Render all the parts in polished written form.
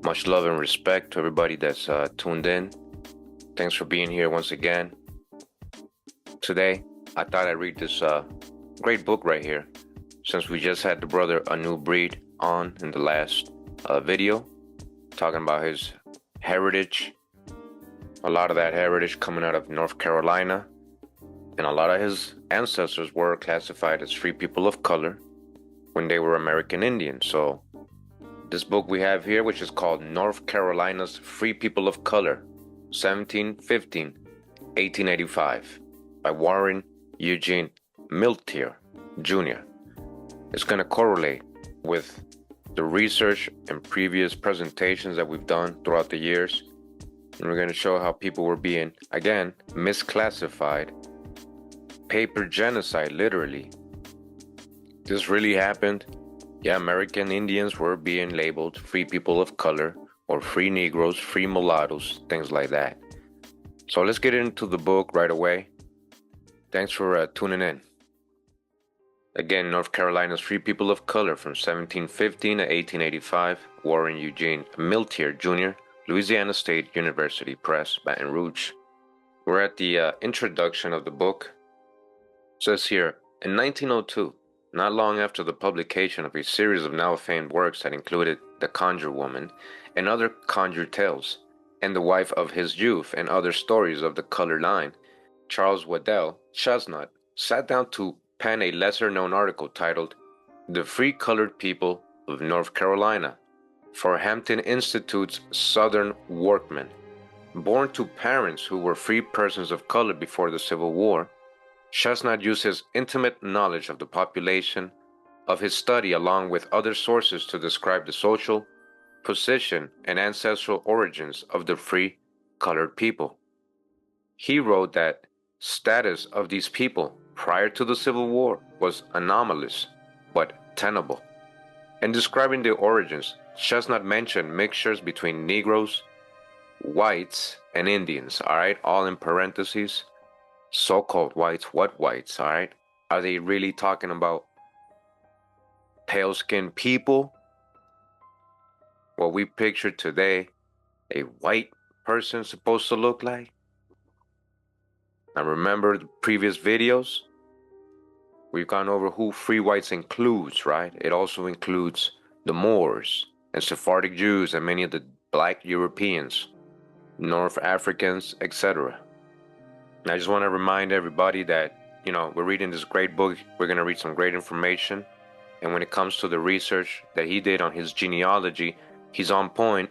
Much love and respect to everybody that's tuned in. Thanks for being here once again. Today, I thought I'd read this great book right here, since we just had the brother A New Breed on in the last video, talking about his heritage. A lot of that heritage coming out of North Carolina, and a lot of his ancestors were classified as free people of color when they were American Indians. So this book we have here, which is called North Carolina's Free People of Color, 1715-1885, by Warren Eugene Milteer, Jr. It's going to correlate with the research and previous presentations that we've done throughout the years. And we're going to show how people were being, again, misclassified. Paper genocide, literally. This really happened. Yeah, American Indians were being labeled free people of color, or free Negroes, free mulattoes, things like that. So let's get into the book right away. Thanks for tuning in. Again, North Carolina's Free People of Color from 1715 to 1885, Warren Eugene Milteer, Jr., Louisiana State University Press, Baton Rouge. We're at the introduction of the book. It says here, in 1902, not long after the publication of a series of now famed works that included The Conjure Woman and Other Conjure Tales, and The Wife of His Youth and Other Stories of the Color Line, Charles Waddell Chestnut sat down to pen a lesser-known article titled The Free Colored People of North Carolina for Hampton Institute's Southern Workmen. Born to parents who were free persons of color before the Civil War, Chestnut used his intimate knowledge of the population of his study along with other sources to describe the social position and ancestral origins of the free colored people. He wrote that status of these people prior to the Civil War was anomalous but tenable. In describing their origins, Chestnut mentioned mixtures between Negroes, whites, and Indians, all in parentheses. So-called whites, what whites, Are they really talking about pale-skinned people? What we picture today, a white person supposed to look like? Now remember the previous videos? We've gone over who free whites includes, right? It also includes the Moors and Sephardic Jews and many of the black Europeans, North Africans, etc. And I just want to remind everybody that, we're reading this great book. We're going to read some great information. And when it comes to the research that he did on his genealogy, he's on point.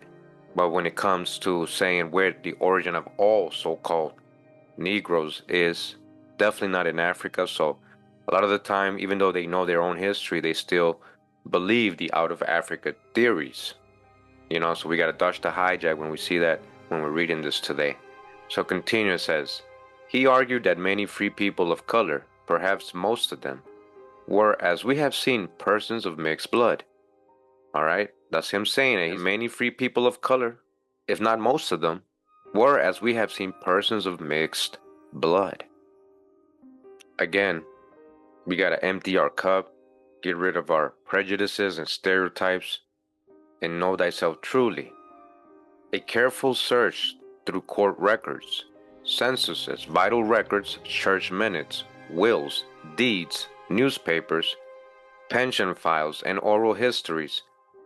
But when it comes to saying where the origin of all so-called Negroes is, definitely not in Africa. So a lot of the time, even though they know their own history, they still believe the out of Africa theories. So we got to dodge the hijack when we see that, when we're reading this today. So continue, it says, he argued that many free people of color, perhaps most of them, were, as we have seen, persons of mixed blood. That's him saying it. Many free people of color, if not most of them, were, as we have seen, persons of mixed blood. Again, we got to empty our cup, get rid of our prejudices and stereotypes, and know thyself truly. A careful search through court records, censuses, vital records, church minutes, wills, deeds, newspapers, pension files, and oral histories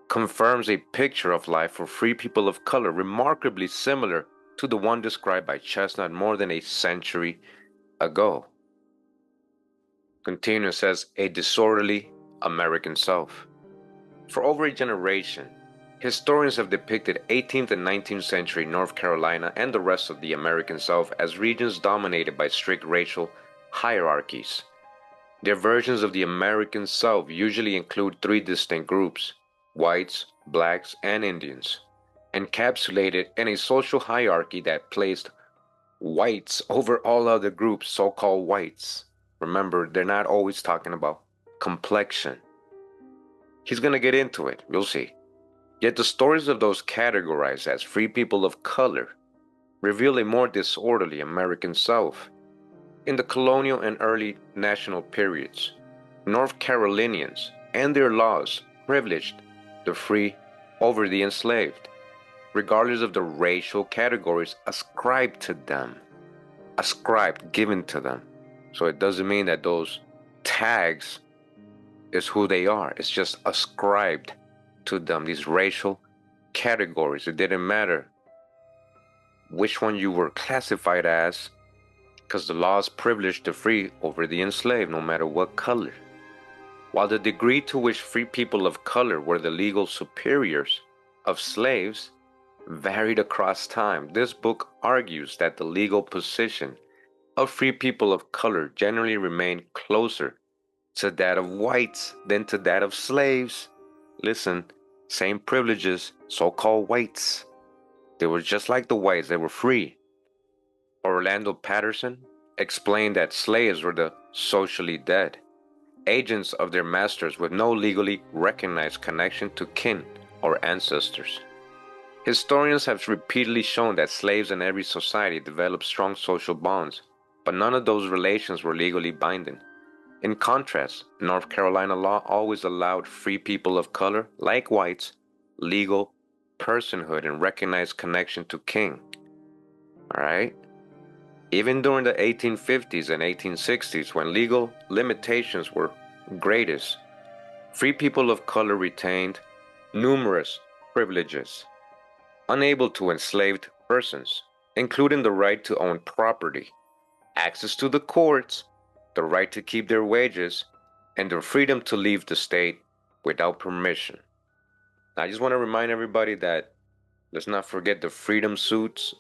confirms a picture of life for free people of color remarkably similar to the one described by Chestnut more than a century ago. Continue, says, a disorderly American South. For over a generation, historians have depicted 18th and 19th century North Carolina and the rest of the American South as regions dominated by strict racial hierarchies. Their versions of the American South usually include three distinct groups: whites, blacks, and Indians, encapsulated in a social hierarchy that placed whites over all other groups, so-called whites. Remember, they're not always talking about complexion. He's going to get into it, you'll see. Yet the stories of those categorized as free people of color reveal a more disorderly American South. In the colonial and early national periods, North Carolinians and their laws privileged the free over the enslaved, regardless of the racial categories ascribed to them, given to them. So it doesn't mean that those tags is who they are. It's just ascribed to them, these racial categories. It didn't matter which one you were classified as, because the laws privileged the free over the enslaved, no matter what color. While the degree to which free people of color were the legal superiors of slaves varied across time, this book argues that the legal position of free people of color generally remained closer to that of whites than to that of slaves. Listen, same privileges, so-called whites. They were just like the whites, they were free. Orlando Patterson explained that slaves were the socially dead, agents of their masters with no legally recognized connection to kin or ancestors. Historians have repeatedly shown that slaves in every society developed strong social bonds, but none of those relations were legally binding. In contrast, North Carolina law always allowed free people of color, like whites, legal personhood and recognized connection to kin. All right? Even during the 1850s and 1860s, when legal limitations were greatest, free people of color retained numerous privileges, unable to enslaved persons, including the right to own property, access to the courts, the right to keep their wages, and the freedom to leave the state without permission. Now, I just want to remind everybody that let's not forget the freedom suits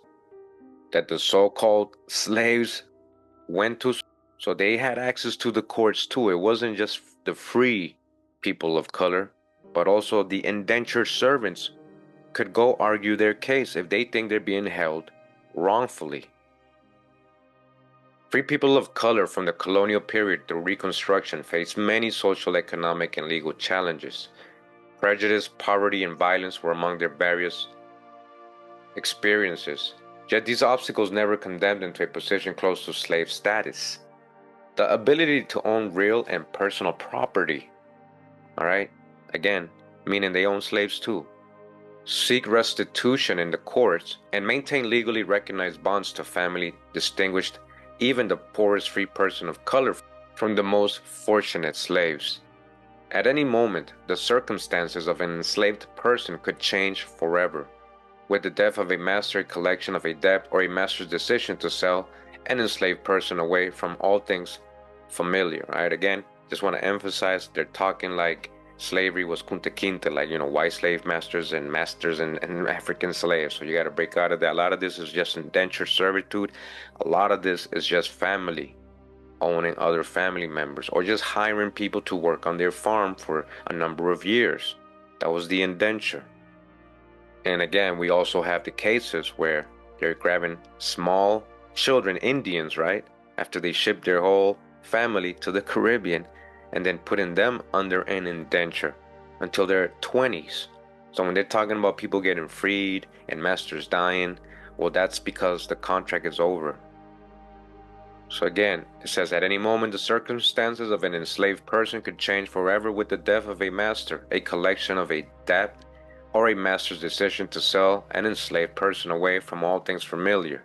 that the so-called slaves went to. So they had access to the courts too. It wasn't just the free people of color, but also the indentured servants could go argue their case if they think they're being held wrongfully. Free people of color from the colonial period through Reconstruction faced many social, economic, and legal challenges. Prejudice, poverty, and violence were among their various experiences. Yet these obstacles never condemned them to a position close to slave status. The ability to own real and personal property, all right, again, meaning they own slaves too, seek restitution in the courts, and maintain legally recognized bonds to family distinguished even the poorest free person of color from the most fortunate slaves. At any moment, the circumstances of an enslaved person could change forever. With the death of a master, a collection of a debt, or a master's decision to sell an enslaved person away from all things familiar. Right? Again, just want to emphasize they're talking like slavery was kunta kinte, like, white slave masters and African slaves. So you got to break out of that. A lot of this is just indentured servitude. A lot of this is just family owning other family members or just hiring people to work on their farm for a number of years. That was the indenture. And again, we also have the cases where they're grabbing small children, Indians, right? After they ship their whole family to the Caribbean and then putting them under an indenture until their 20s. So when they're talking about people getting freed and masters dying, well, that's because the contract is over. So again, it says at any moment the circumstances of an enslaved person could change forever with the death of a master, a collection of a debt, or a master's decision to sell an enslaved person away from all things familiar.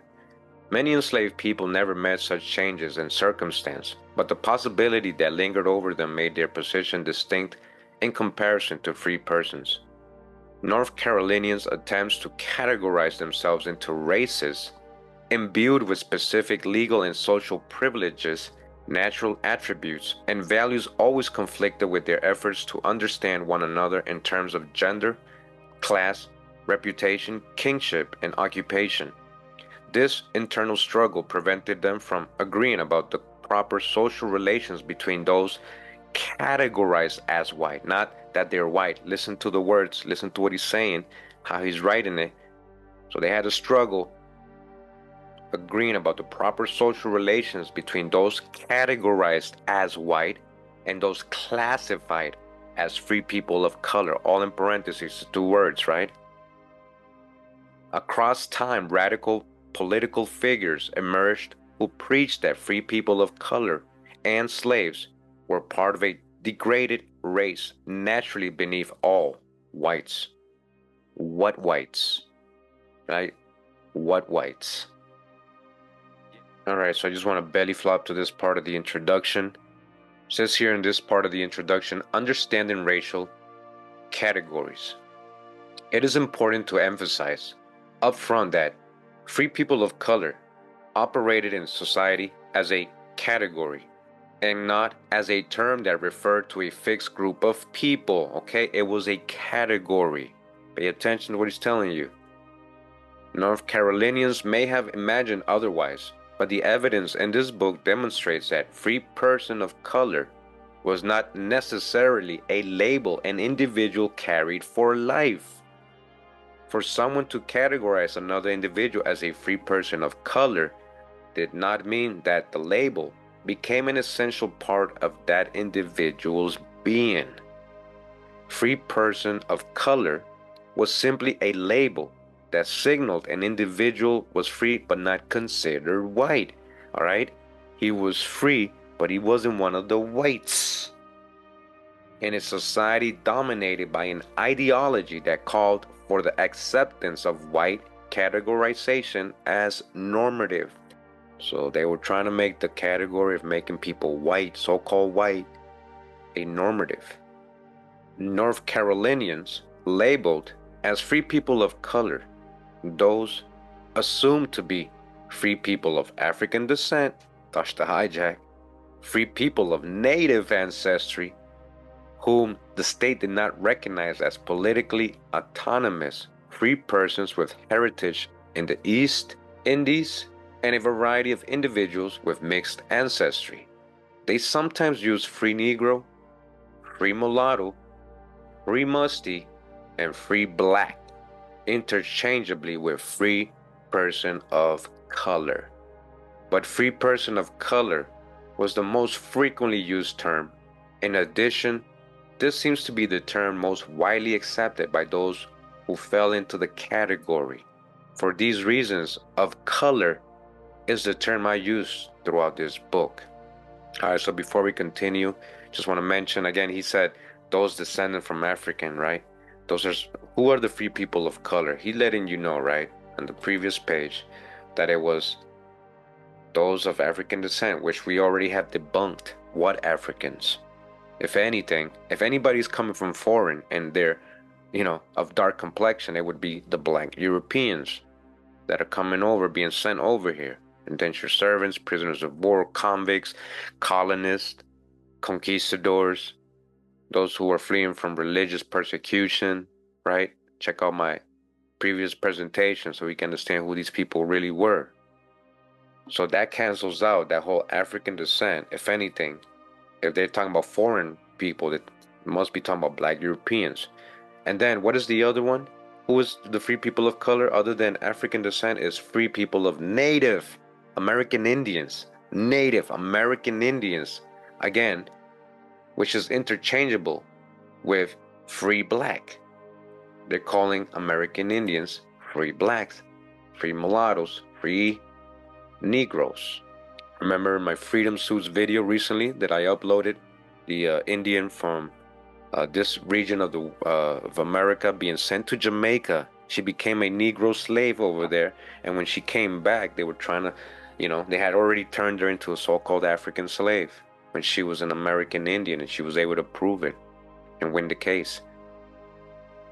Many enslaved people never met such changes in circumstance, but the possibility that lingered over them made their position distinct in comparison to free persons. North Carolinians' attempts to categorize themselves into races imbued with specific legal and social privileges, natural attributes, and values always conflicted with their efforts to understand one another in terms of gender, class, reputation, kingship, and occupation. This internal struggle prevented them from agreeing about the proper social relations between those categorized as white, not that they're white. Listen to the words, listen to what he's saying, how he's writing it. So they had a struggle agreeing about the proper social relations between those categorized as white and those classified as free people of color, all in parentheses, 2 words, right? Across time, radical political figures emerged who preached that free people of color and slaves were part of a degraded race naturally beneath all whites. What whites? Right? What whites? All right, so I just want to belly flop to this part of the introduction. It says here in this part of the introduction, understanding racial categories. It is important to emphasize upfront that free people of color operated in society as a category and not as a term that referred to a fixed group of people, okay? It was a category. Pay attention to what he's telling you. North Carolinians may have imagined otherwise, but the evidence in this book demonstrates that free person of color was not necessarily a label an individual carried for life. For someone to categorize another individual as a free person of color did not mean that the label became an essential part of that individual's being. Free person of color was simply a label that signaled an individual was free but not considered white. All right? He was free, but he wasn't one of the whites. In a society dominated by an ideology that called for the acceptance of white categorization as normative. So they were trying to make the category of making people white, so-called white, a normative. North Carolinians labeled as free people of color those assumed to be free people of African descent, touch the hijack, free people of native ancestry, whom the state did not recognize as politically autonomous, free persons with heritage in the East Indies, and a variety of individuals with mixed ancestry. They sometimes use free Negro, free mulatto, free musty, and free black interchangeably with free person of color. But free person of color was the most frequently used term. In addition, this seems to be the term most widely accepted by those who fell into the category. For these reasons, of color is the term I use throughout this book. All right, so before we continue, just want to mention again, he said those descended from African, right? Those are, who are the free people of color? He letting you know, right, on the previous page, that it was those of African descent, which we already have debunked. What Africans? If anything, if anybody's coming from foreign and they're, of dark complexion, it would be the black Europeans that are coming over, being sent over here. Indentured servants, prisoners of war, convicts, colonists, conquistadors, those who are fleeing from religious persecution, right? Check out my previous presentation so we can understand who these people really were. So that cancels out that whole African descent. If anything, if they're talking about foreign people, they must be talking about black Europeans. And then what is the other one? Who is the free people of color other than African descent? Is free people of Native American Indians. Native American Indians. Again, which is interchangeable with free black. They're calling American Indians free blacks, free mulattoes, free Negroes. Remember my Freedom Suits video recently that I uploaded? The Indian from this region of America being sent to Jamaica. She became a Negro slave over there, and when she came back, they were trying to, they had already turned her into a so-called African slave when she was an American Indian, and she was able to prove it and win the case.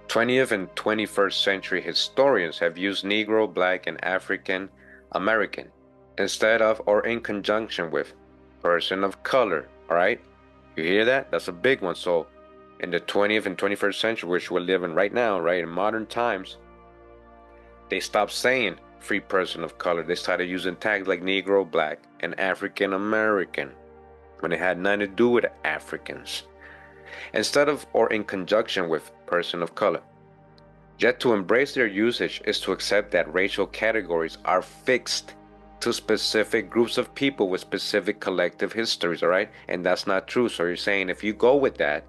20th and 21st century historians have used Negro, Black, and African American instead of or in conjunction with person of color. All right, you hear that? That's a big one. So in the 20th and 21st century, which we're living right now, right, in modern times, they stopped saying free person of color. They started using tags like Negro, Black, and African American when it had nothing to do with Africans, instead of or in conjunction with person of color. Yet to embrace their usage is to accept that racial categories are fixed to specific groups of people with specific collective histories, all right? And that's not true. So you're saying if you go with that,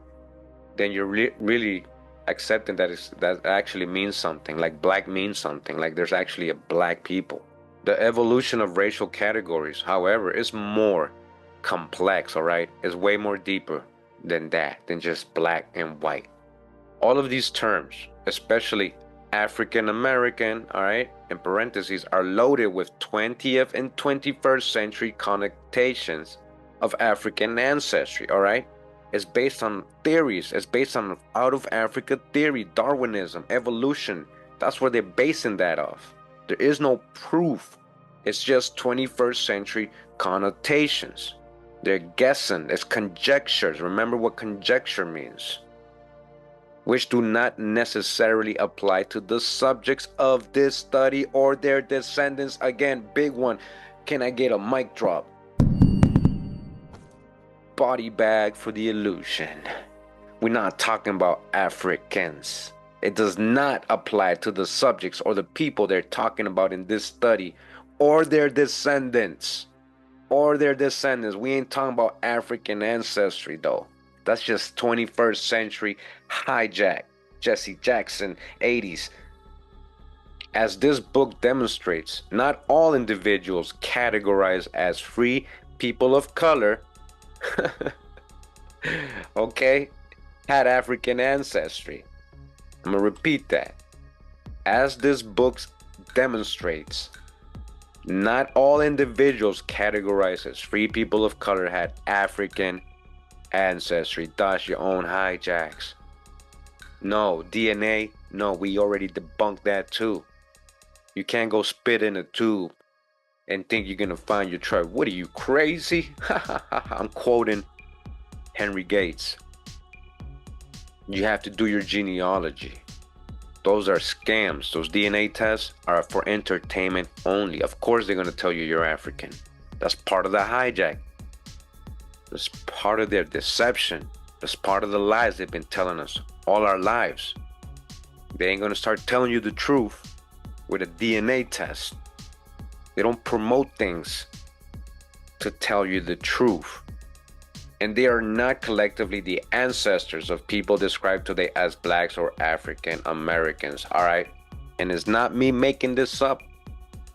then you're really accepting that that actually means something, like black means something, like there's actually a black people. The evolution of racial categories, however, is more complex, all right? It's way more deeper than that, than just black and white. All of these terms, especially African American, all right, in parentheses, are loaded with 20th and 21st century connotations of African ancestry, all right? It's based on theories. It's based on out of Africa theory, Darwinism, evolution. That's where they're basing that off. There is no proof. It's just 21st century connotations. They're guessing. It's conjectures. Remember what conjecture means, which do not necessarily apply to the subjects of this study or their descendants. Again, big one. Can I get a mic drop? Body bag for the illusion. We're not talking about Africans. It does not apply to the subjects or the people they're talking about in this study or their descendants. We ain't talking about African ancestry though. That's just 21st century hijack, Jesse Jackson, 80s. As this book demonstrates, not all individuals categorized as free people of color okay, had African ancestry. I'm gonna repeat that. As this book demonstrates, not all individuals categorized as free people of color had African ancestry. That's your own hijacks. No, DNA, no, we already debunked that too. You can't go spit in a tube and think you're gonna find your tribe. What are you, crazy? I'm quoting Henry Gates. You have to do your genealogy. Those are scams. Those DNA tests are for entertainment only. Of course they're gonna tell you you're African. That's part of the hijack. That's part of their deception. That's part of the lies they've been telling us all our lives. They ain't gonna start telling you the truth with a DNA test. They don't promote things to tell you the truth. And they are not collectively the ancestors of people described today as blacks or African Americans, all right? And it's not me making this up.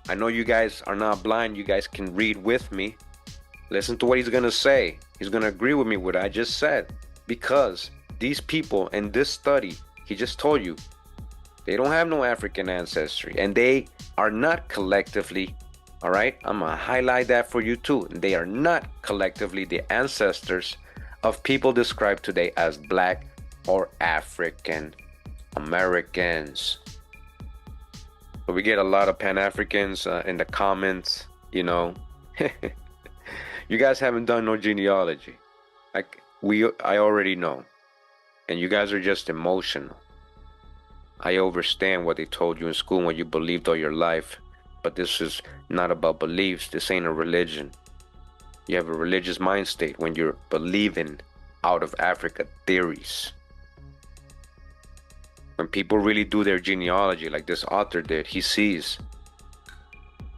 I know you guys are not blind. You guys can read with me. Listen to what he's gonna say. He's gonna agree with me what I just said. Because these people in this study, he just told you, they don't have no African ancestry. And they are not collectively, all right? I'm gonna highlight that for you too. They are not collectively the ancestors of people described today as black or African Americans. But we get a lot of Pan-Africans in the comments, you know. You guys haven't done no genealogy. I already know. And you guys are just emotional. I understand what they told you in school when you believed all your life. But this is not about beliefs. This ain't a religion. You have a religious mind state when you're believing out of Africa theories. When people really do their genealogy like this author did, he sees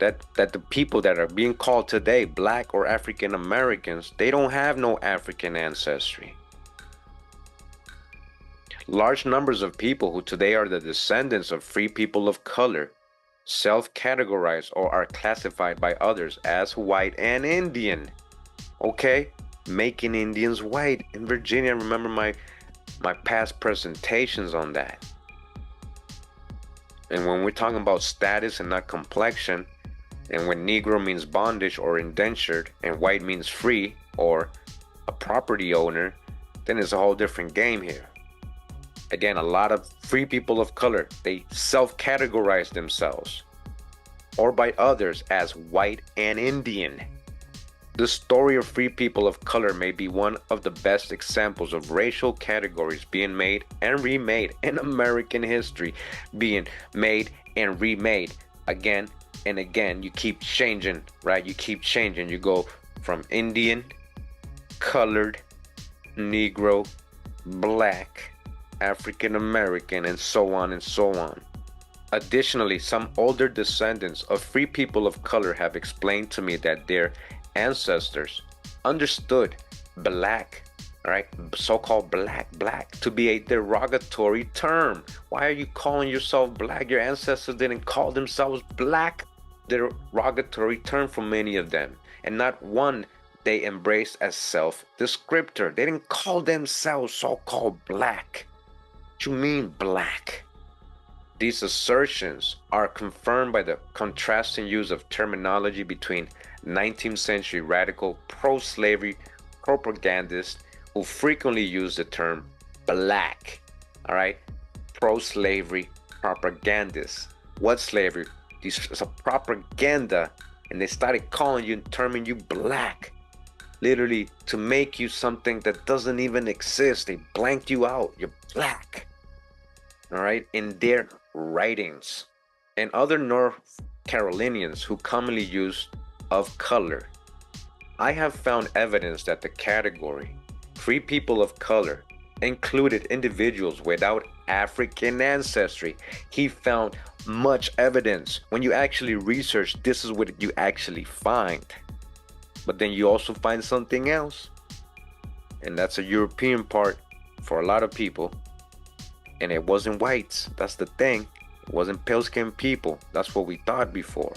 that the people that are being called today black or African Americans, they don't have no African ancestry. Large numbers of people who today are the descendants of free people of color self-categorize or are classified by others as white and Indian. Okay? Making Indians white. In Virginia, remember my past presentations on that. And when we're talking about status and not complexion, and when Negro means bondage or indentured, and white means free or a property owner, then it's a whole different game here. Again, a lot of free people of color, they self-categorize themselves or by others as white and Indian. The story of free people of color may be one of the best examples of racial categories being made and remade in American history, being made and remade again and again. You keep changing, right? You keep changing. You go from Indian, colored, Negro, black, African American, and so on and so on. Additionally, some older descendants of free people of color have explained to me that their ancestors understood black, right, so-called black to be a derogatory term. Why are you calling yourself black? Your ancestors didn't call themselves black. Derogatory term for many of them, and not one they embraced as self-descriptor. They didn't call themselves so-called black. What you mean black? These assertions are confirmed by the contrasting use of terminology between 19th century radical pro-slavery propagandists who frequently use the term black. All right, pro-slavery propagandists. What slavery? This is a propaganda, and they started calling you and terming you black, literally to make you something that doesn't even exist. They blanked you out. You're black. All right, in their writings. And other North Carolinians who commonly use of color. I have found evidence that the category free people of color included individuals without African ancestry. He found much evidence. When you actually research, this is what you actually find. But then you also find something else. And that's a European part for a lot of people. And it wasn't whites. That's the thing. It wasn't pale-skinned people. That's what we thought before.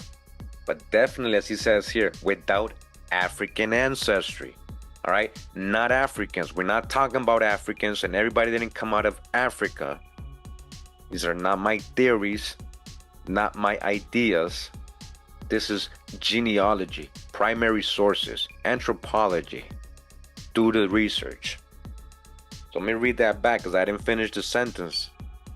But definitely, as he says here, without African ancestry. All right? Not Africans. We're not talking about Africans, and everybody didn't come out of Africa. These are not my theories, not my ideas. This is genealogy, primary sources, anthropology. Do the research. So let me read that back because I didn't finish the sentence.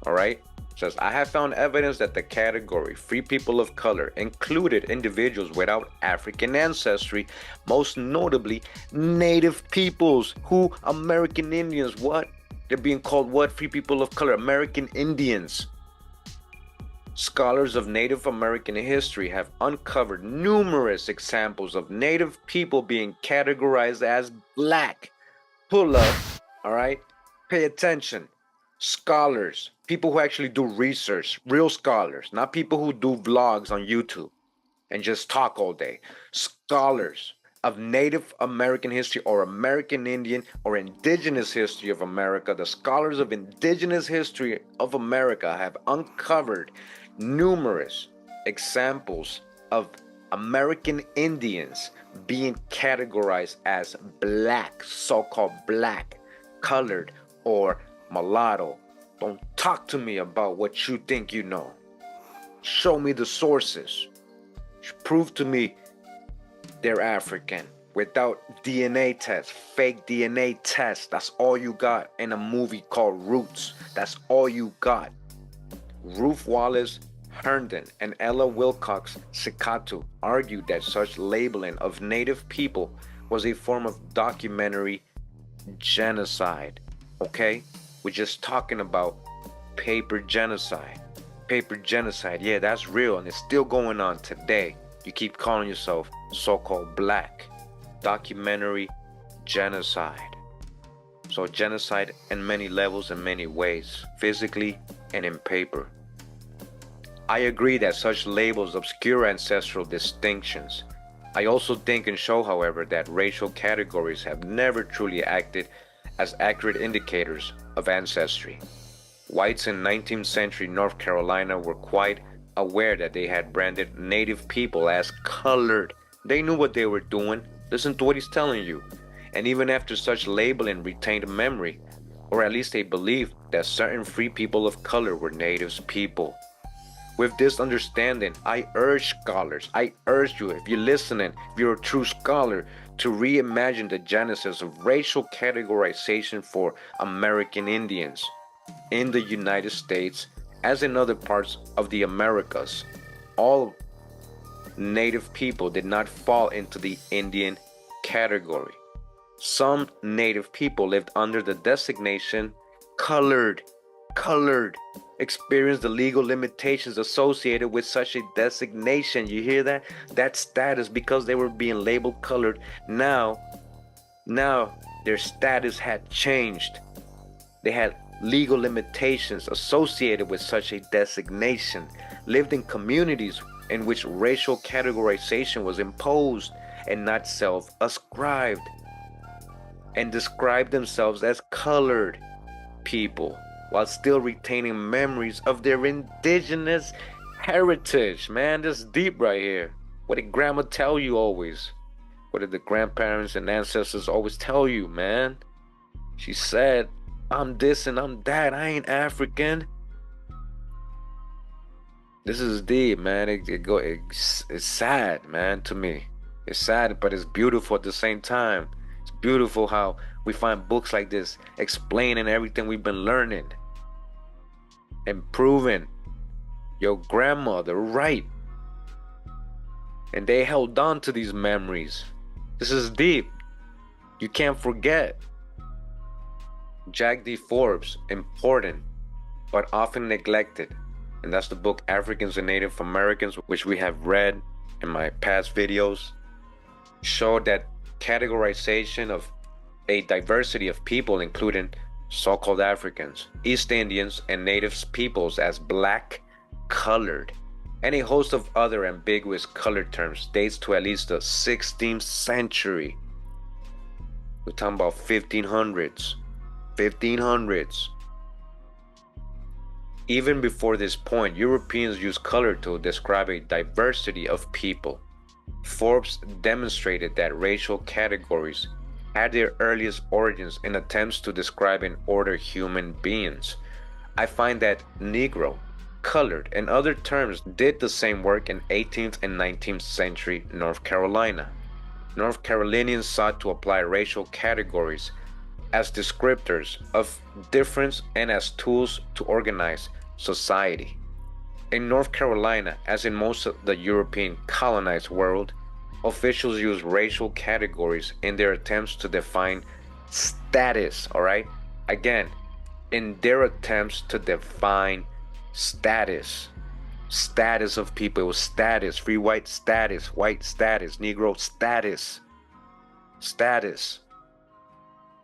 All right? It says, I have found evidence that the category free people of color included individuals without African ancestry, most notably Native peoples. Who? American Indians. What? They're being called what? Free people of color. American Indians. Scholars of Native American history have uncovered numerous examples of Native people being categorized as black. Pull up, all right? Pay attention. Scholars, people who actually do research, real scholars, not people who do vlogs on YouTube and just talk all day. Scholars of Native American history or American Indian or indigenous history of America, the scholars of indigenous history of America have uncovered numerous examples of American Indians being categorized as black, so-called black, colored, or mulatto. Don't talk to me about what you think you know. Show me the sources. Prove to me they're African without DNA tests, fake DNA tests. That's all you got in a movie called Roots. That's all you got. Ruth Wallace Herndon and Ella Wilcox Sikatu argued that such labeling of Native people was a form of documentary genocide. Okay? We're just talking about paper genocide. Paper genocide, yeah, that's real and it's still going on today. You keep calling yourself so-called black. Documentary genocide. So genocide in many levels and many ways, physically and in paper. I agree that such labels obscure ancestral distinctions. I also think and show, however, that racial categories have never truly acted as accurate indicators of ancestry. Whites in 19th century North Carolina were quite aware that they had branded Native people as colored. They knew what they were doing. Listen to what he's telling you. And even after such labeling retained memory, or at least they believed that certain free people of color were Native people. With this understanding, I urge scholars, I urge you, if you're listening, if you're a true scholar, to reimagine the genesis of racial categorization for American Indians in the United States as in other parts of the Americas. All Native people did not fall into the Indian category. Some Native people lived under the designation colored, experienced the legal limitations associated with such a designation. You hear that? That status, because they were being labeled colored. Now their status had changed. They had legal limitations associated with such a designation, lived in communities in which racial categorization was imposed and not self-ascribed, and described themselves as colored people while still retaining memories of their indigenous heritage. Man, this is deep right here. What did grandma tell you always? What did the grandparents and ancestors always tell you, man? She said, I'm this and I'm that. I ain't African. This is deep, man. It's sad, man, to me. It's sad, but it's beautiful at the same time. It's beautiful how we find books like this explaining everything we've been learning and proving your grandmother right. And they held on to these memories. This is deep. You can't forget. Jack D. Forbes, important, but often neglected. And that's the book Africans and Native Americans, which we have read in my past videos, showed that categorization of a diversity of people, including so-called Africans, East Indians, and Native peoples as black, colored, and a host of other ambiguous color terms dates to at least the 16th century. We're talking about 1500s. Even before this point, Europeans used color to describe a diversity of people. Forbes demonstrated that racial categories had their earliest origins in attempts to describe and order human beings. I find that Negro, colored, and other terms did the same work in 18th and 19th century North Carolina. North Carolinians sought to apply racial categories as descriptors of difference and as tools to organize society. In North Carolina, as in most of the European colonized world, officials use racial categories in their attempts to define status, all right? Again, in their attempts to define status of people. It was status, free white status, Negro status.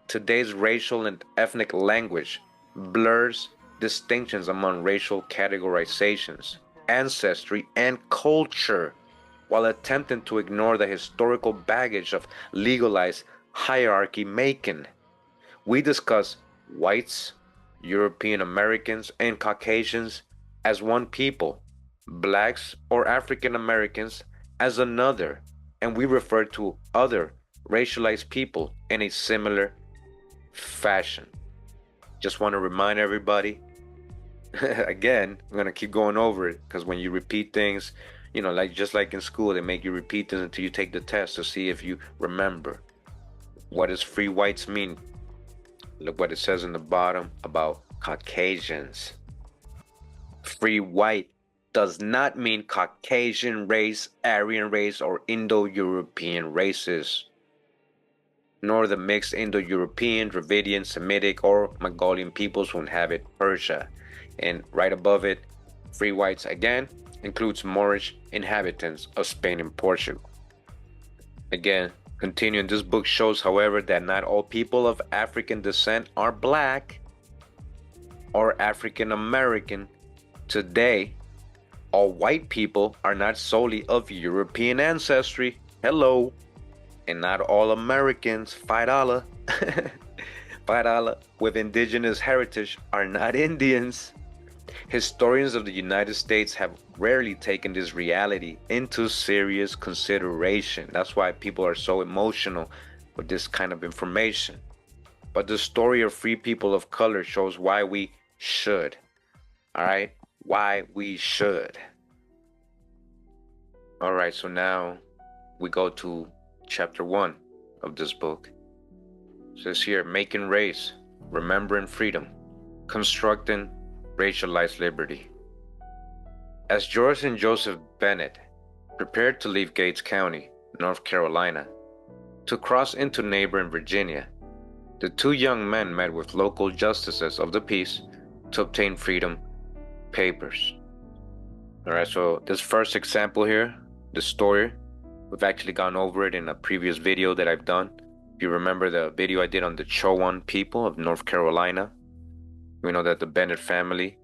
Today's racial and ethnic language blurs distinctions among racial categorizations, ancestry, and culture, while attempting to ignore the historical baggage of legalized hierarchy making. We discuss whites, European Americans, and Caucasians as one people, blacks or African Americans as another, and we refer to other racialized people in a similar fashion. Just want to remind everybody, again, I'm going to keep going over it because when you repeat things, you know, like just like in school, they make you repeat things until you take the test to see if you remember. What does free whites mean? Look what it says in the bottom about Caucasians. Free white does not mean Caucasian race, Aryan race, or Indo-European races, nor the mixed Indo-European, Dravidian, Semitic, or Mongolian peoples who inhabit Persia. And right above it, free whites again includes Moorish inhabitants of Spain and Portugal. Again, continuing, this book shows, however, that not all people of African descent are black or African American. Today, all white people are not solely of European ancestry. Hello. And not all Americans, $5, $5, with indigenous heritage are not Indians. Historians of the United States have rarely taken this reality into serious consideration. That's why people are so emotional with this kind of information. But the story of free people of color shows why we should. All right? Why we should. All right, so now we go to Chapter 1 of this book. It says here, Making Race, Remembering Freedom, Constructing Racialized Liberty. As George and Joseph Bennett prepared to leave Gates County, North Carolina, to cross into neighboring Virginia, the two young men met with local justices of the peace to obtain freedom papers. All right, so this first example here, the story, we've actually gone over it in a previous video that I've done. If you remember the video I did on the Chowan people of North Carolina, we know that the Bennett family,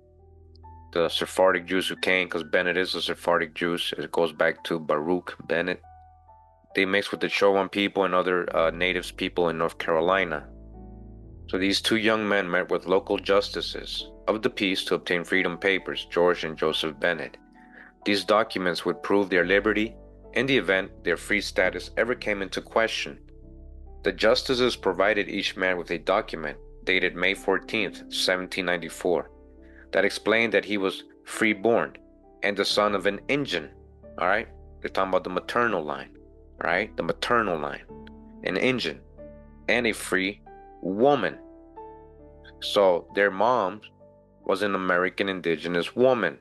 the Sephardic Jews who came, because Bennett is a Sephardic Jew, it goes back to Baruch Bennett. They mixed with the Chowan people and other natives people in North Carolina. So these two young men met with local justices of the peace to obtain freedom papers, George and Joseph Bennett. These documents would prove their liberty in the event their free status ever came into question. The justices provided each man with a document dated May 14th, 1794, that explained that he was freeborn and the son of an Indian. All right, they're talking about the maternal line, all right, the maternal line, an Indian, and a free woman. So their mom was an American indigenous woman.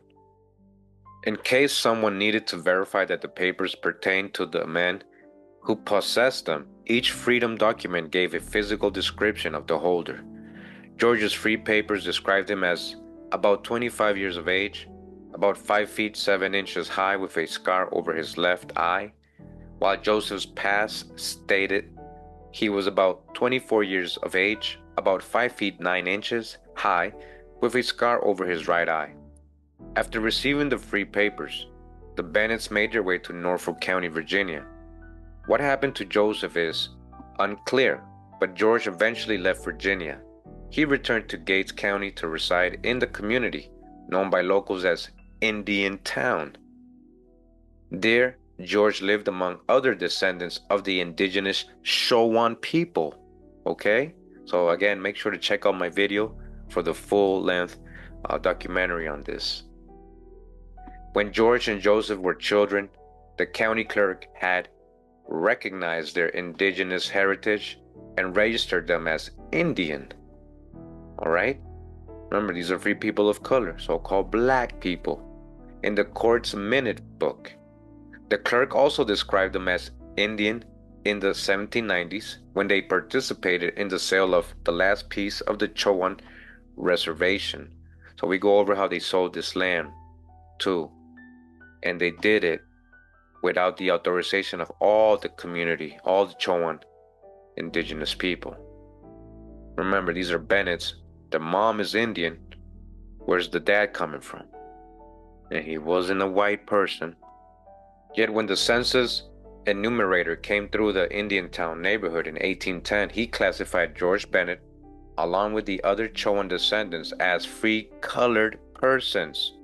In case someone needed to verify that the papers pertained to the man who possessed them, each freedom document gave a physical description of the holder. George's free papers described him as about 25 years of age, about 5 feet 7 inches high with a scar over his left eye, while Joseph's pass stated he was about 24 years of age, about 5 feet 9 inches high with a scar over his right eye. After receiving the free papers, the Bennetts made their way to Norfolk County, Virginia. What happened to Joseph is unclear, but George eventually left Virginia. He returned to Gates County to reside in the community known by locals as Indian Town. There, George lived among other descendants of the indigenous Chowan people. Okay? So again, make sure to check out my video for the full-length documentary on this. When George and Joseph were children, the county clerk had recognized their indigenous heritage and registered them as Indian. All right? Remember, these are free people of color, so-called black people, in the court's minute book. The clerk also described them as Indian in the 1790s when they participated in the sale of the last piece of the Chowan reservation. So we go over how they sold this land too. And they did it without the authorization of all the community, all the Chowan indigenous people. Remember, these are Bennetts. The mom is Indian. Where's the dad coming from? And he wasn't a white person. Yet when the census enumerator came through the Indian Town neighborhood in 1810, he classified George Bennett, along with the other Chowan descendants, as free colored persons.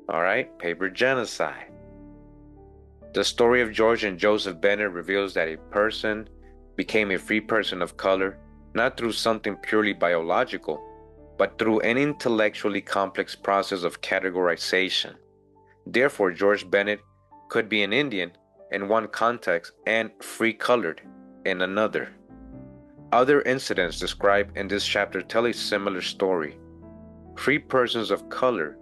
All right, paper genocide. The story of George and Joseph Bennett reveals that a person became a free person of color, not through something purely biological, but through an intellectually complex process of categorization. Therefore, George Bennett could be an Indian in one context and free colored in another. Other incidents described in this chapter tell a similar story. Free persons of color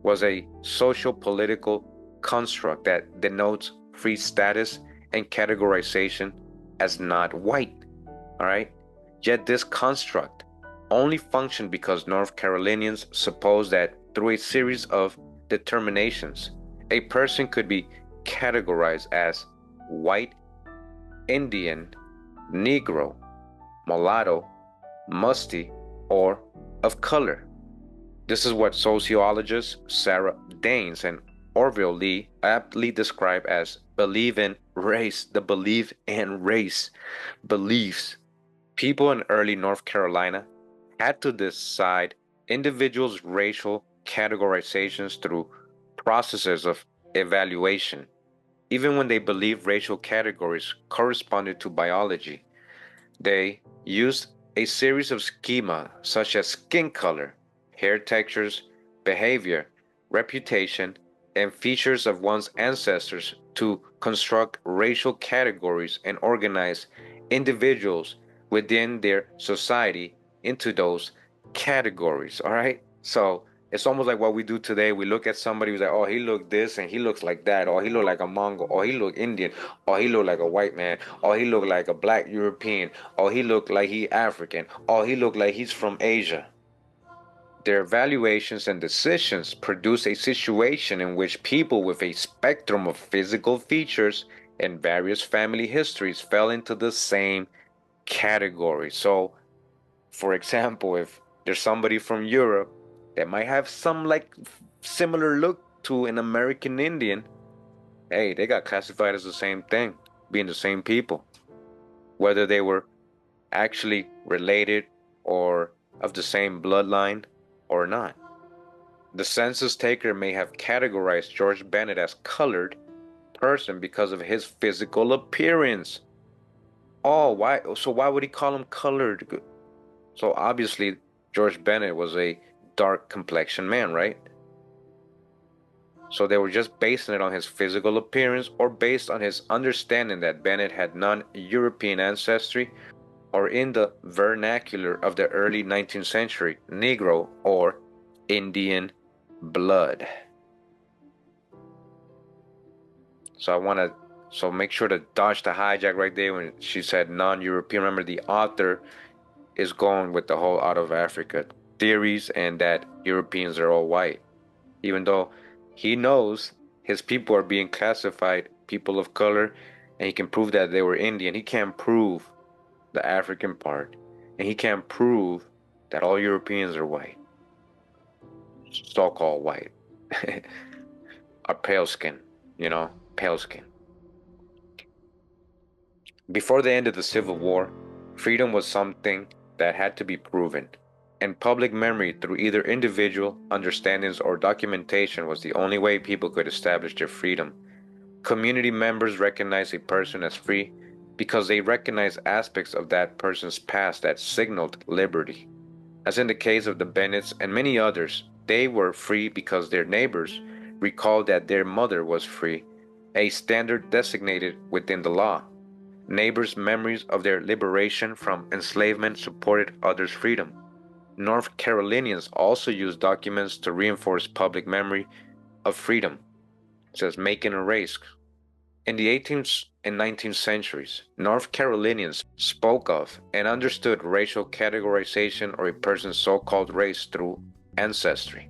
was a social political construct that denotes free status and categorization as not white. All right? Yet this construct only functioned because North Carolinians supposed that through a series of determinations, a person could be categorized as white, Indian, Negro, mulatto, musty, or of color. This is what sociologists Sarah Daines and Orville Lee aptly describe as belief in race, the belief in race, beliefs. People in early North Carolina had to decide individuals' racial categorizations through processes of evaluation. Even when they believed racial categories corresponded to biology, they used a series of schema such as skin color, hair textures, behavior, reputation, and features of one's ancestors to construct racial categories and organize individuals within their society into those categories. All right? So it's almost like what we do today. We look at somebody who's like, oh, he look this and he looks like that, or he look like a Mongol, or he look Indian, or he look like a white man, or he look like a black European, or he look like he African, or he look like he's from Asia. Their evaluations and decisions produce a situation in which people with a spectrum of physical features and various family histories fell into the same category. So, for example, if there's somebody from Europe that might have some like similar look to an American Indian, hey, they got classified as the same thing, being the same people, whether they were actually related or of the same bloodline or not. The census taker may have categorized George Bennett as colored person because of his physical appearance. Oh, why? So why would he call him colored? So obviously, George Bennett was a dark complexion man, right? So they were just basing it on his physical appearance or based on his understanding that Bennett had non-European ancestry, or in the vernacular of the early 19th century, Negro or Indian blood. So I want to make sure to dodge the hijack right there when she said non-European. Remember, the author is going with the whole out of Africa theories and that Europeans are all white, even though he knows his people are being classified people of color, and he can prove that they were Indian. He can't prove the African part, and he can't prove that all Europeans are white, so-called white, are pale skin, pale skin. Before the end of the Civil War, freedom was something that had to be proven, and public memory through either individual understandings or documentation was the only way people could establish their freedom. Community members recognize a person as free because they recognize aspects of that person's past that signaled liberty. As in the case of the Bennetts and many others, they were free because their neighbors recalled that their mother was free, a standard designated within the law. Neighbors' memories of their liberation from enslavement supported others' freedom. North Carolinians also used documents to reinforce public memory of freedom, such as making a race. In the 18th and 19th centuries, North Carolinians spoke of and understood racial categorization or a person's so-called race through ancestry.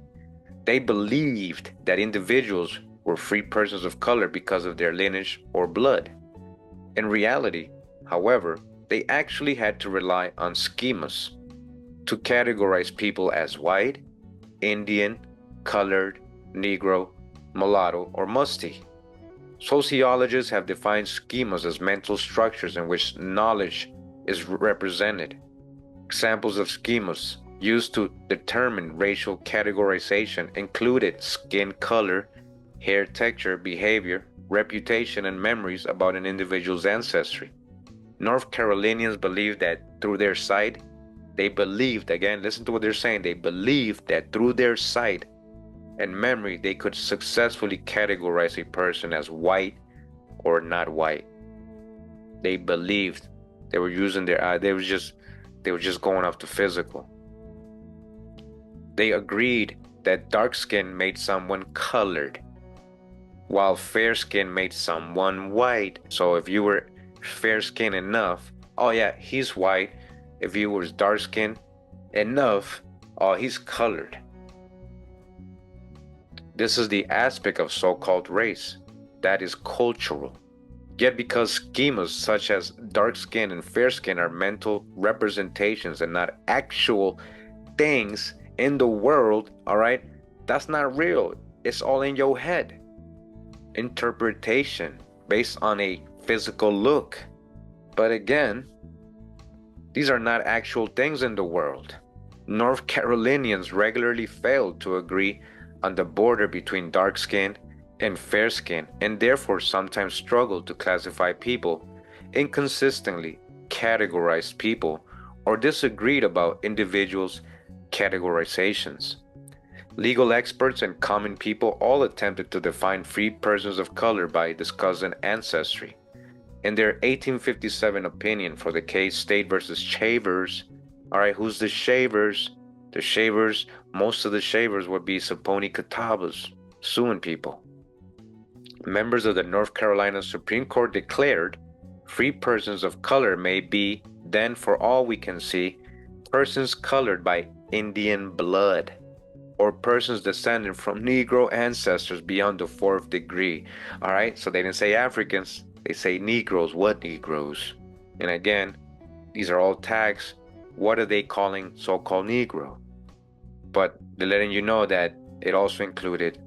They believed that individuals were free persons of color because of their lineage or blood. In reality, however, they actually had to rely on schemas to categorize people as white, Indian, colored, Negro, mulatto, or musty. Sociologists have defined schemas as mental structures in which knowledge is represented. Examples of schemas used to determine racial categorization included skin color, hair texture, behavior, reputation, and memories about an individual's ancestry. North Carolinians believed that through their sight, again, listen to what they're saying, they believed that through their sight and memory, they could successfully categorize a person as white or not white. They believed they were using their eye. They were just going off the physical. They agreed that dark skin made someone colored, while fair skin made someone white. So if you were fair skinned enough, oh yeah, he's white. If you were dark skinned enough, oh, he's colored. This is the aspect of so-called race that is cultural. Yet because schemas such as dark skin and fair skin are mental representations and not actual things in the world, all right, that's not real. It's all in your head. Interpretation based on a physical look. But again, these are not actual things in the world. North Carolinians regularly failed to agree on the border between dark skin and fair skin, and therefore sometimes struggled to classify people, inconsistently categorized people, or disagreed about individuals' categorizations. Legal experts and common people all attempted to define free persons of color by discussing ancestry. In their 1857 opinion for the case State versus Shavers, all right, who's the Shavers? The Shavers, most of the Shavers would be Saponi Catawbas suing people. Members of the North Carolina Supreme Court declared free persons of color may be, then for all we can see, persons colored by Indian blood, or persons descending from Negro ancestors beyond the fourth degree. All right, so they didn't say Africans, they say Negroes. What Negroes? And again, these are all tags. What are they calling so-called Negro? But they're letting you know that it also included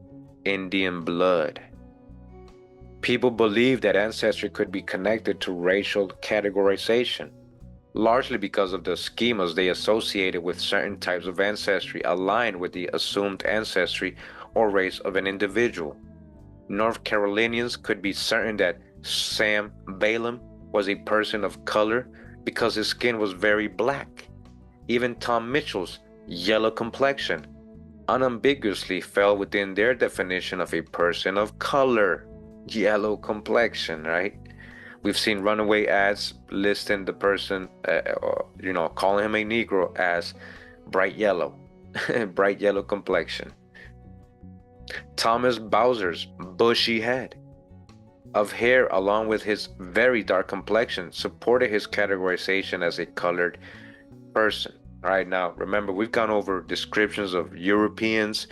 Indian blood. People believed that ancestry could be connected to racial categorization, largely because of the schemas they associated with certain types of ancestry aligned with the assumed ancestry or race of an individual. North Carolinians could be certain that Sam Balaam was a person of color because his skin was very black. Even Tom Mitchell's yellow complexion unambiguously fell within their definition of a person of color. Yellow complexion, right? We've seen runaway ads listing the person, calling him a Negro as bright yellow, bright yellow complexion. Thomas Bowser's bushy head of hair, along with his very dark complexion, supported his categorization as a colored person. All right, now remember, we've gone over descriptions of Europeans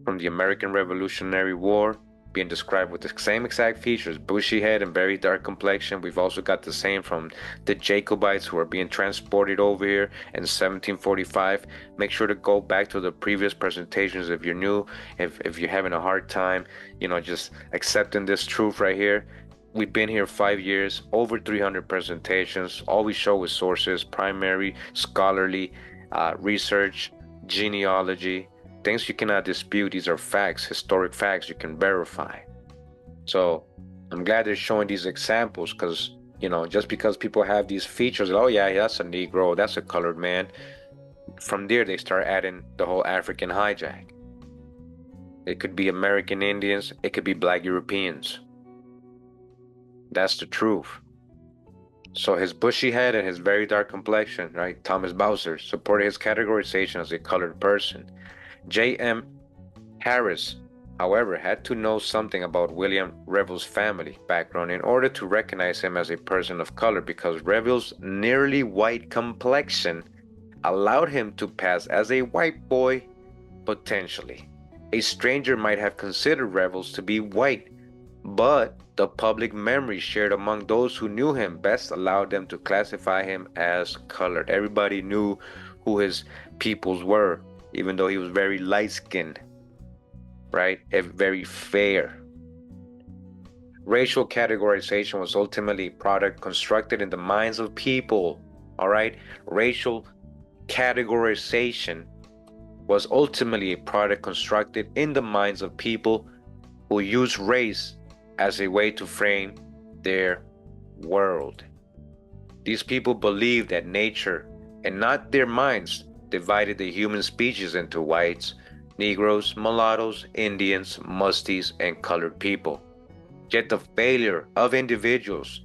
from the American Revolutionary War being described with the same exact features, bushy head and very dark complexion. We've also got the same from the Jacobites who are being transported over here in 1745. Make sure to go back to the previous presentations if you're new, if you're having a hard time, just accepting this truth right here. We've been here 5 years, over 300 presentations. All we show is sources, primary, scholarly, research, genealogy, things you cannot dispute. These are facts, historic facts you can verify. So I'm glad they're showing these examples because, just because people have these features, oh yeah, that's a Negro, that's a colored man. From there, they start adding the whole African hijack. It could be American Indians, it could be Black Europeans. That's the truth. So his bushy head and his very dark complexion, right? Thomas Bowser supported his categorization as a colored person. J.M. Harris, however, had to know something about William Reville's family background in order to recognize him as a person of color, because Reville's nearly white complexion allowed him to pass as a white boy, potentially. A stranger might have considered Reville to be white, but the public memory shared among those who knew him best allowed them to classify him as colored. Everybody knew who his peoples were, even though he was very light-skinned, right? Very fair. Racial categorization was ultimately a product constructed in the minds of people, all right? Racial categorization was ultimately a product constructed in the minds of people who use race as a way to frame their world. These people believed that nature, and not their minds, divided the human species into whites, Negroes, mulattoes, Indians, musties, and colored people. Yet the failure of individuals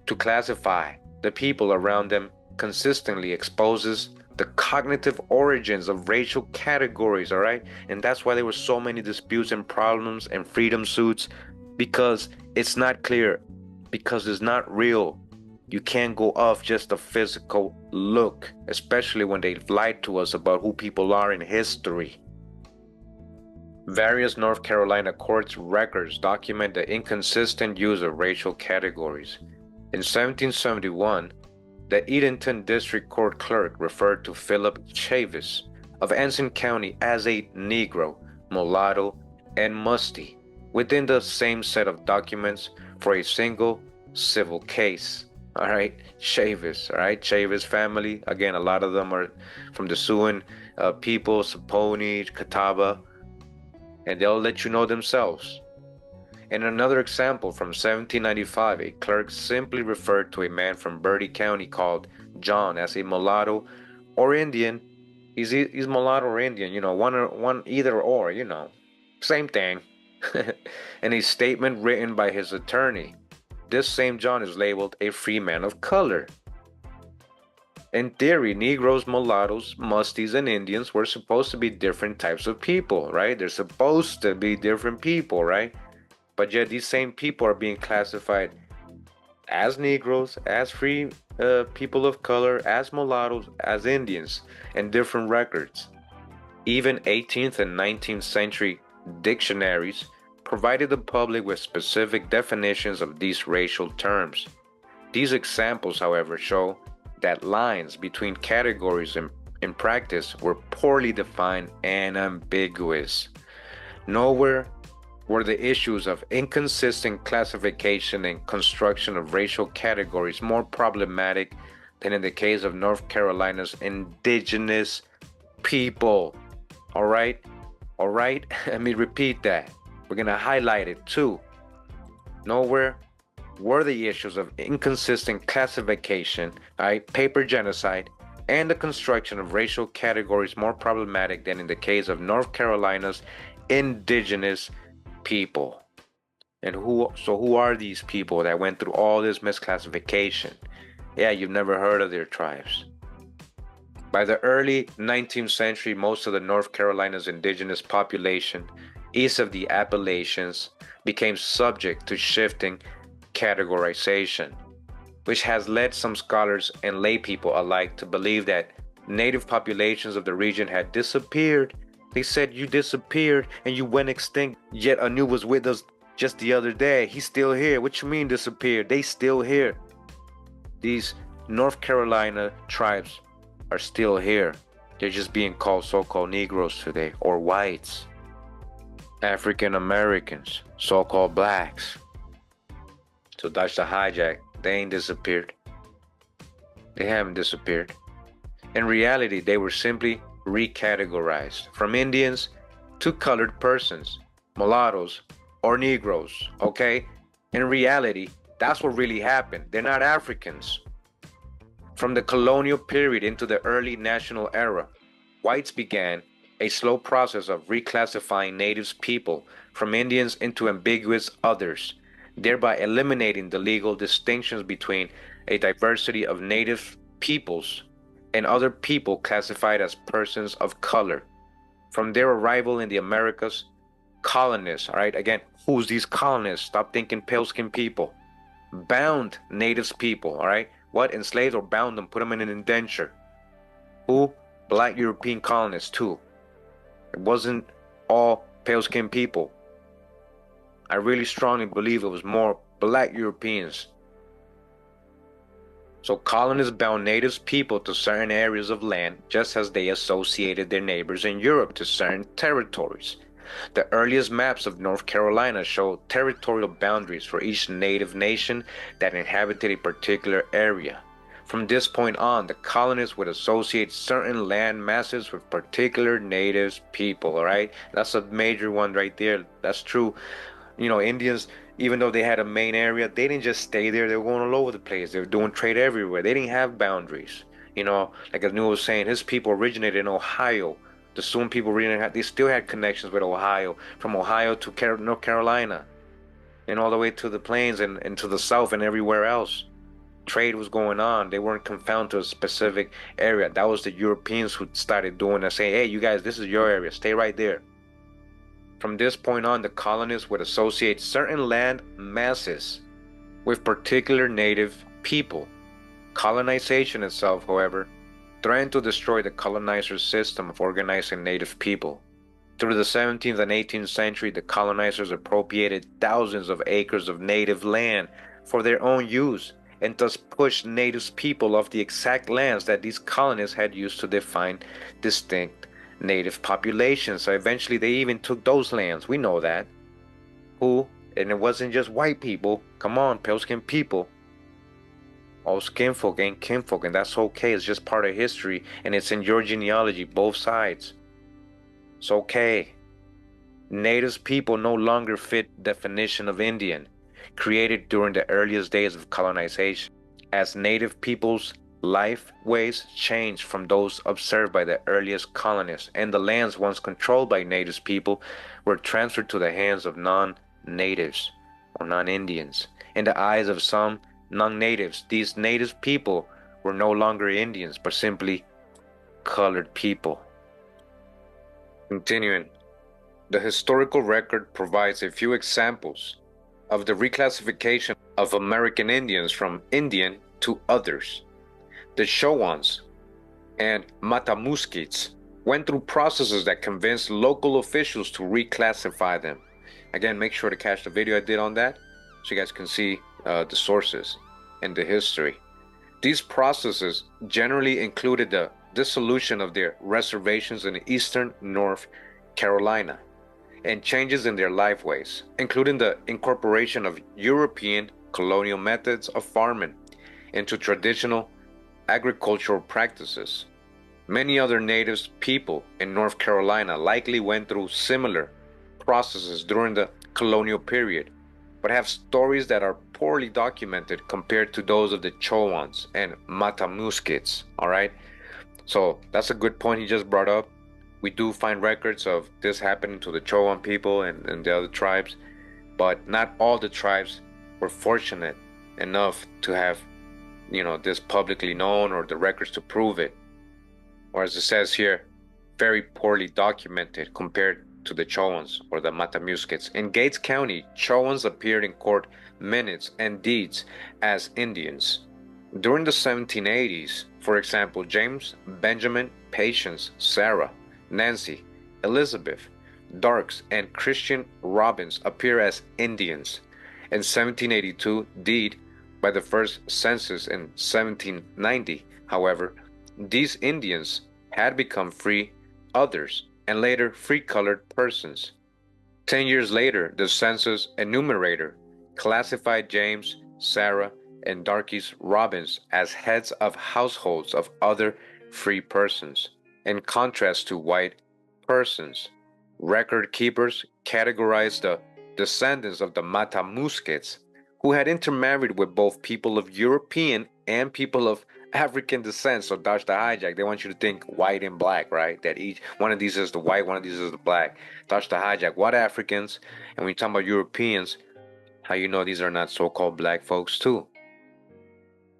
to classify the people around them consistently exposes the cognitive origins of racial categories, all right? And that's why there were so many disputes and problems and freedom suits, because it's not clear, because it's not real. You can't go off just a physical look, especially when they've lied to us about who people are in history. Various North Carolina courts records document the inconsistent use of racial categories. In 1771, the Edenton District Court clerk referred to Philip Chavis of Anson County as a Negro, mulatto, and musty within the same set of documents for a single civil case. All right, Chavis, all right, Chavis family. Again, a lot of them are from the Siouan people, Saponi, Catawba, and they'll let you know themselves. In another example from 1795, a clerk simply referred to a man from Bertie County called John as a mulatto or Indian. He's mulatto or Indian, one either or, same thing. In a statement written by his attorney, this same John is labeled a free man of color. In theory, Negroes, mulattoes, musties, and Indians were supposed to be different types of people, right? They're supposed to be different people, right? But yet these same people are being classified as Negroes, as free people of color, as mulattoes, as Indians, in different records. Even 18th and 19th century dictionaries provided the public with specific definitions of these racial terms. These examples, however, show that lines between categories in practice were poorly defined and ambiguous. Nowhere were the issues of inconsistent classification and construction of racial categories more problematic than in the case of North Carolina's indigenous people. All right? Let me repeat that. We're going to highlight it too. Nowhere were the issues of inconsistent classification, all right, paper genocide, and the construction of racial categories more problematic than in the case of North Carolina's indigenous people. And who are these people that went through all this misclassification? Yeah, you've never heard of their tribes. By the early 19th century, most of the North Carolina's indigenous population east of the Appalachians became subject to shifting categorization, which has led some scholars and lay people alike to believe that native populations of the region had disappeared. They said you disappeared and you went extinct, yet Anu was with us just the other day. He's still here. What you mean disappeared? They still here. These North Carolina tribes are still here. They're just being called so-called Negroes today, or whites. African Americans, so-called blacks. So that's the hijack. They ain't disappeared. They haven't disappeared. In reality, they were simply recategorized from Indians to colored persons, mulattoes, or Negroes, okay? In reality, that's what really happened. They're not Africans. From the colonial period into the early national era, whites began a slow process of reclassifying native people from Indians into ambiguous others, thereby eliminating the legal distinctions between a diversity of native peoples and other people classified as persons of color. From their arrival in the Americas, colonists, all right, again, who's these colonists? Stop thinking pale-skinned people. Bound natives people, all right? What? Enslaved or bound them, put them in an indenture. Who? Black European colonists too. It wasn't all pale-skinned people. I really strongly believe it was more black Europeans. So colonists bound native people to certain areas of land, just as they associated their neighbors in Europe to certain territories. The earliest maps of North Carolina show territorial boundaries for each native nation that inhabited a particular area. From this point on, the colonists would associate certain land masses with particular native people, all right? That's a major one right there. That's true. You know, Indians, even though they had a main area, they didn't just stay there. They were going all over the place. They were doing trade everywhere. They didn't have boundaries. You know, like Anu was saying, his people originated in Ohio. The Sioux people they still had connections with Ohio, from Ohio to North Carolina, and all the way to the plains and to the south and everywhere else. Trade was going on. They weren't confined to a specific area. That was the Europeans who started doing that, saying, hey, you guys, this is your area. Stay right there. From this point on, the colonists would associate certain land masses with particular native people. Colonization itself, however, threatened to destroy the colonizers' system of organizing native people. Through the 17th and 18th century, the colonizers appropriated thousands of acres of native land for their own use, and thus pushed native people off the exact lands that these colonists had used to define distinct native populations. So eventually they even took those lands. We know that. Who? And it wasn't just white people. Come on, pale-skinned people. All skinfolk ain't kinfolk, and that's okay. It's just part of history, and it's in your genealogy, both sides. It's okay. Native people no longer fit definition of Indian, created during the earliest days of colonization, as native people's life ways changed from those observed by the earliest colonists, and the lands once controlled by native people were transferred to the hands of non-natives or non-Indians. In the eyes of some non-natives, these native people were no longer Indians, but simply colored people. Continuing, the historical record provides a few examples of the reclassification of American Indians from Indian to others. The Shawans and Matamuskets went through processes that convinced local officials to reclassify them. Again, make sure to catch the video I did on that so you guys can see the sources and the history. These processes generally included the dissolution of their reservations in eastern North Carolina and changes in their lifeways, including the incorporation of European colonial methods of farming into traditional agricultural practices. Many other native people in North Carolina likely went through similar processes during the colonial period, but have stories that are poorly documented compared to those of the Chowans and Matamuskets, all right? So that's a good point he just brought up. We do find records of this happening to the Chowan people and the other tribes, but not all the tribes were fortunate enough to have, this publicly known or the records to prove it. Or as it says here, very poorly documented compared to the Chowans or the Matamuskets. In Gates County, Chowans appeared in court minutes and deeds as Indians. During the 1780s, for example, James, Benjamin, Patience, Sarah, Nancy, Elizabeth, Darks, and Christian Robbins appear as Indians. In 1782, deed by the first census in 1790, however, these Indians had become free others and later free colored persons. 10 years later, the census enumerator classified James, Sarah, and Darkies Robbins as heads of households of other free persons, in contrast to white persons. Record keepers categorized the descendants of the Matamuskets, who had intermarried with both people of European and people of African descent. So dodge the hijack. They want you to think white and black, right? That each one of these is the white, one of these is the black. Dodge the hijack. What Africans? And when you talk about Europeans, how you know these are not so-called black folks too?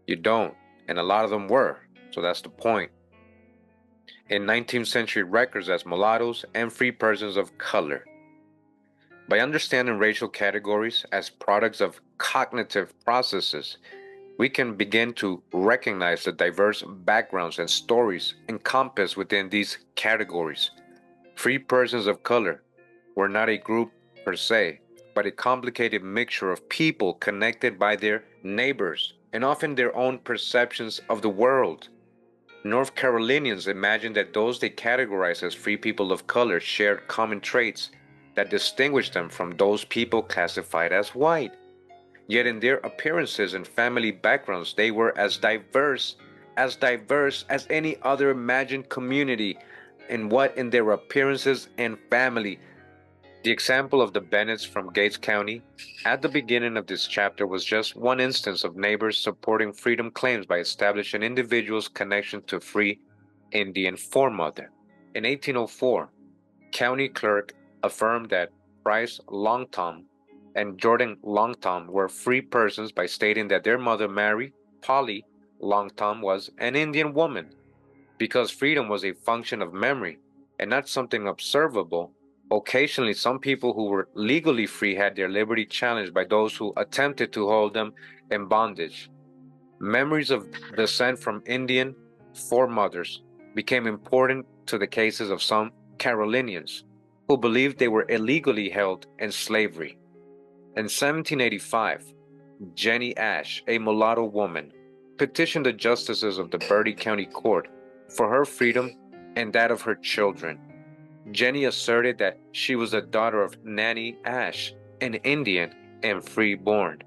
You don't. And a lot of them were. So that's the point. In 19th century records as mulattoes and free persons of color. By understanding racial categories as products of cognitive processes, we can begin to recognize the diverse backgrounds and stories encompassed within these categories. Free persons of color were not a group per se, but a complicated mixture of people connected by their neighbors and often their own perceptions of the world. North Carolinians imagined that those they categorized as free people of color shared common traits that distinguished them from those people classified as white. Yet in their appearances and family backgrounds, they were as diverse as any other imagined community in their appearances and family. The example of the Bennetts from Gates County at the beginning of this chapter was just one instance of neighbors supporting freedom claims by establishing individuals' connection to free Indian foremother. In 1804, county clerk affirmed that Price Longtom and Jordan Longtom were free persons by stating that their mother Mary Polly Longtom was an Indian woman. Because freedom was a function of memory and not something observable, occasionally some people who were legally free had their liberty challenged by those who attempted to hold them in bondage. Memories of descent from Indian foremothers became important to the cases of some Carolinians who believed they were illegally held in slavery. In 1785, Jenny Ash, a mulatto woman, petitioned the justices of the Bertie County Court for her freedom and that of her children. Jenny asserted that she was the daughter of Nanny Ash, an Indian and free-born,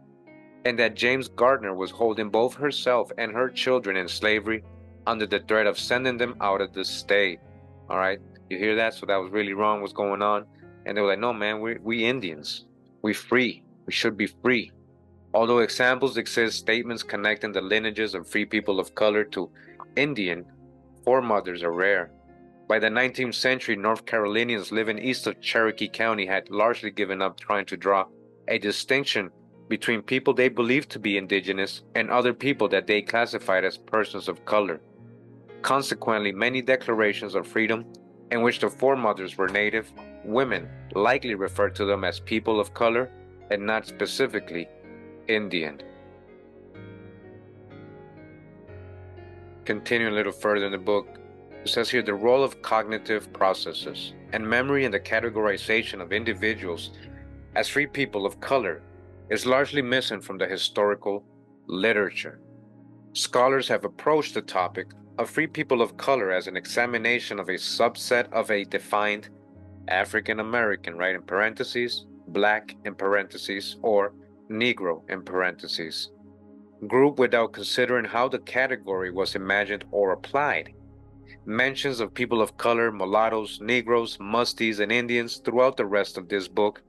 and that James Gardner was holding both herself and her children in slavery under the threat of sending them out of the state. All right, you hear that? So that was really wrong what's going on. And they were like, no, man, we Indians. We free. We should be free. Although examples exist, statements connecting the lineages of free people of color to Indian foremothers are rare. By the 19th century, North Carolinians living east of Cherokee County had largely given up trying to draw a distinction between people they believed to be indigenous and other people that they classified as persons of color. Consequently, many declarations of freedom in which the foremothers were native women likely referred to them as people of color and not specifically Indian. Continuing a little further in the book, it says here the role of cognitive processes and memory in the categorization of individuals as free people of color is largely missing from the historical literature. Scholars have approached the topic of free people of color as an examination of a subset of a defined African American, right, in parentheses, black in parentheses, or Negro in parentheses, group without considering how the category was imagined or applied. Mentions of people of color, mulattoes, Negroes, musties, and Indians throughout the rest of this book,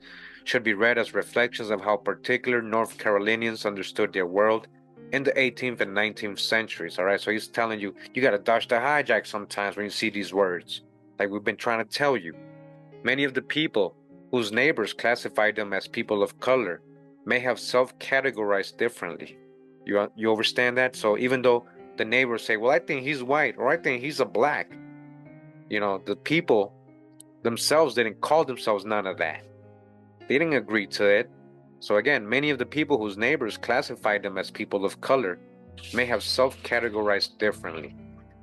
should be read as reflections of how particular North Carolinians understood their world and their in the 18th and 19th centuries. All right, so he's telling you, you got to dodge the hijack sometimes when you see these words. Like we've been trying to tell you. Many of the people whose neighbors classified them as people of color may have self-categorized differently. You understand that? So even though the neighbors say, well, I think he's white, or I think he's a black, the people themselves didn't call themselves none of that. They didn't agree to it. So again, many of the people whose neighbors classified them as people of color may have self-categorized differently.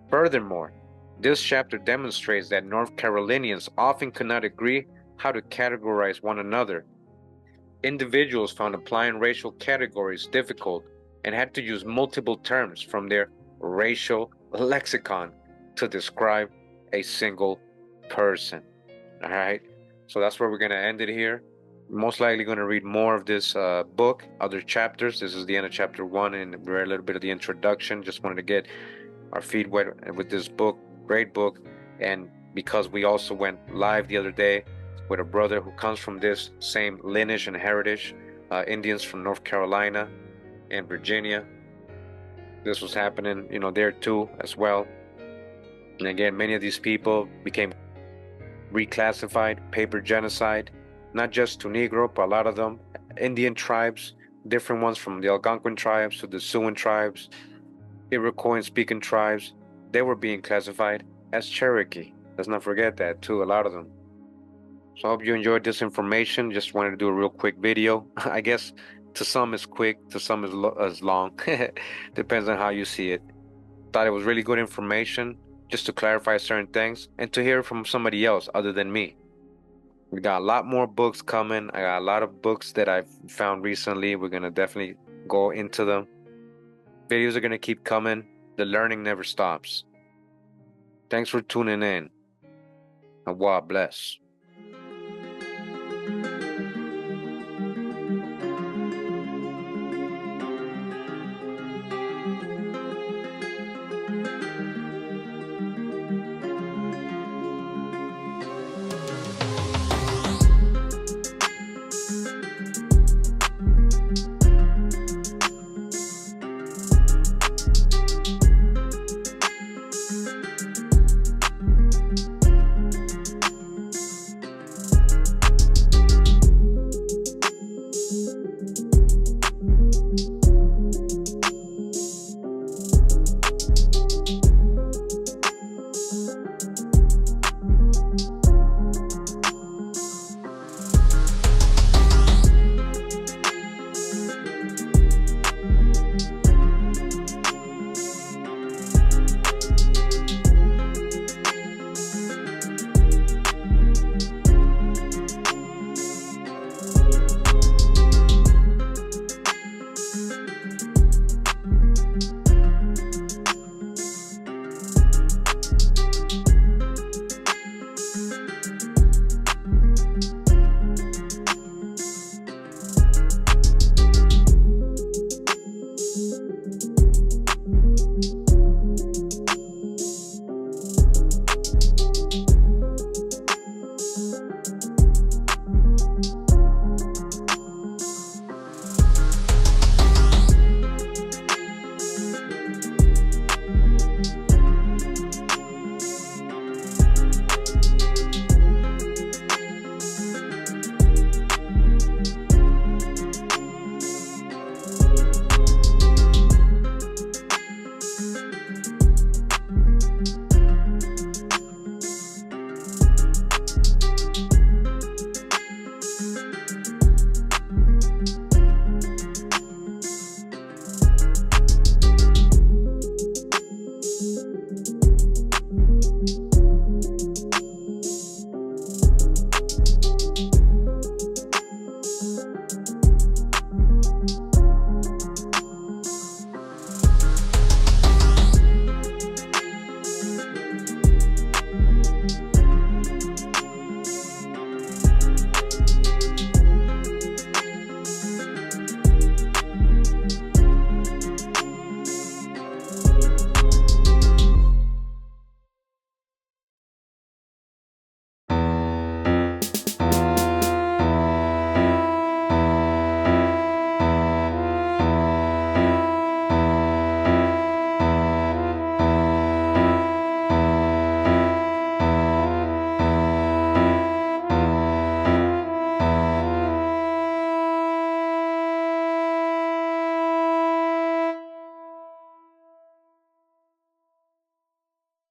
Furthermore, this chapter demonstrates that North Carolinians often could not agree how to categorize one another. Individuals found applying racial categories difficult and had to use multiple terms from their racial lexicon to describe a single person. All right, so that's where we're going to end it here. Most likely going to read more of this book, other chapters. This is the end of chapter 1 and a little bit of the introduction. Just wanted to get our feet wet with this book. Great book. And because we also went live the other day with a brother who comes from this same lineage and heritage, Indians from North Carolina and Virginia. This was happening, there too as well. And again, many of these people became reclassified, paper genocide, not just to Negro, but a lot of them, Indian tribes, different ones from the Algonquin tribes to the Siouan tribes, Iroquois speaking tribes, they were being classified as Cherokee. Let's not forget that too, a lot of them. So I hope you enjoyed this information. Just wanted to do a real quick video. I guess to some it's quick, to some is long. Depends on how you see it. Thought it was really good information just to clarify certain things and to hear from somebody else other than me. We got a lot more books coming. I got a lot of books that I've found recently. We're going to definitely go into them. Videos are going to keep coming. The learning never stops. Thanks for tuning in. Allah bless.